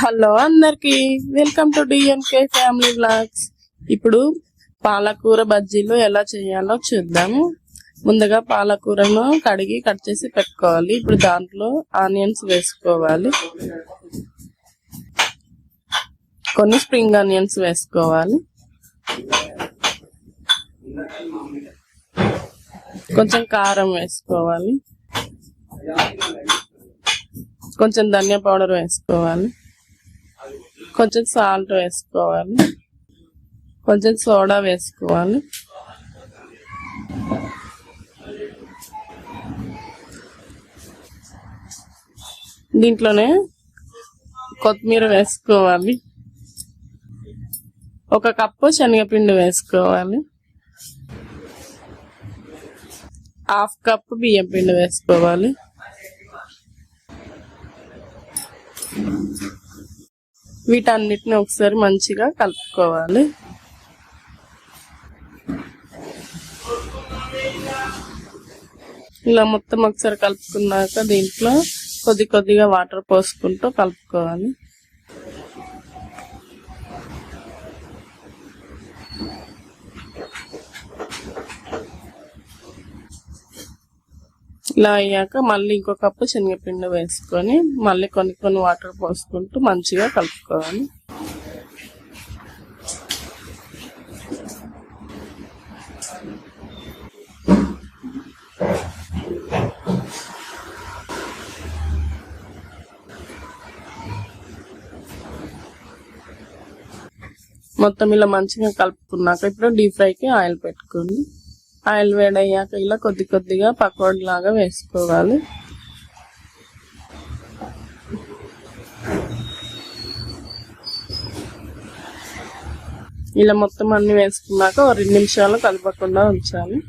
Hello అందరికి, welcome to DNK family vlogs. ఇప్పుడు పాలకూర బజ్జీలు ఎలా చేయాలో చూద్దాము. ముందుగా పాలకూరను కడిగి కట్ చేసి పెట్టుకోవాలి. ఇప్పుడు దాంట్లో ఆనియన్స్ వేసుకోవాలి, కొన్ని స్ప్రింగ్ ఆనియన్స్ వేసుకోవాలి, కొంచెం కారం వేసుకోవాలి, కొంచెం ధనియా పౌడర్ వేసుకోవాలి, కొంచెం సాల్ట్ వేసుకోవాలి, కొంచెం సోడా వేసుకోవాలి, దీంట్లోనే కొత్తిమీర వేసుకోవాలి, ఒక కప్పు శనగపిండి వేసుకోవాలి, హాఫ్ కప్పు బియ్యం పిండి వేసుకోవాలి, వీటన్నిటిని ఒకసారి మంచిగా కలుపుకోవాలి. ఇలా మొత్తం ఒకసారి కలుపుకున్నాక దీంట్లో కొద్ది కొద్దిగా వాటర్ పోసుకుంటూ కలుపుకోవాలి. ఇలా అయ్యాక మళ్ళీ ఇంకో కప్పు శనగపిండి వేసుకొని మళ్ళీ కొన్ని కొన్ని వాటర్ పోసుకుంటూ మంచిగా కలుపుకోవాలి. మొత్తం ఇలా మంచిగా కలుపుకున్నాక ఇప్పుడు డీప్ ఫ్రైకి ఆయిల్ పెట్టుకోండి. ఆయిల్ వేడయ్యాక ఇలా కొద్ది కొద్దిగా పకోడీ లాగా వేసుకోవాలి. ఇలా మొత్తం అన్ని వేసుకున్నాక 2 నిమిషాలు కలపకుండా ఉంచాలి.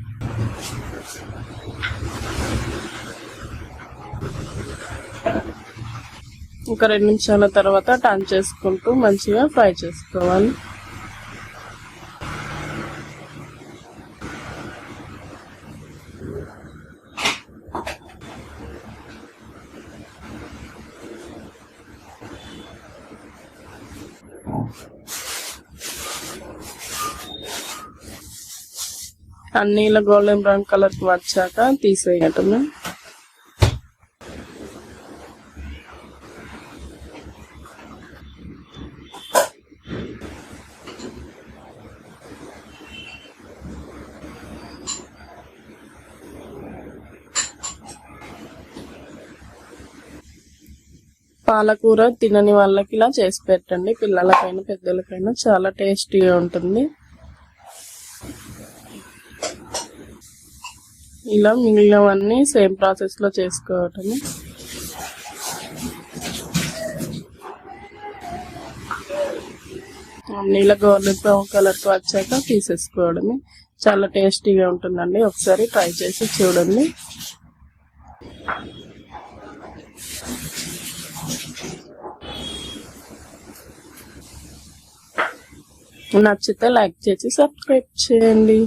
ఇంకా 2 నిమిషాల తర్వాత టర్న్ చేసుకుంటూ మంచిగా ఫ్రై చేసుకోవాలి. అన్ని ఇలా గోల్డెన్ బ్రౌన్ కలర్ కి వచ్చాక తీసేయటమే. పాలకూర తినని వాళ్ళకి ఇలా చేసి పెట్టండి. పిల్లలకైనా పెద్దలకైనా చాలా టేస్టీగా ఉంటుంది. ఇలా మిగిలినవన్నీ సేమ్ ప్రాసెస్ లో చేసుకోవటమే. ఇలా గోల్డెన్ బ్రౌన్ కలర్ కి వచ్చాక తీసేసుకోవడమే. చాలా టేస్టీగా ఉంటుందండి. ఒకసారి ట్రై చేసి చూడండి. నచ్చితే లైక్ చేసి సబ్స్క్రైబ్ చేయండి.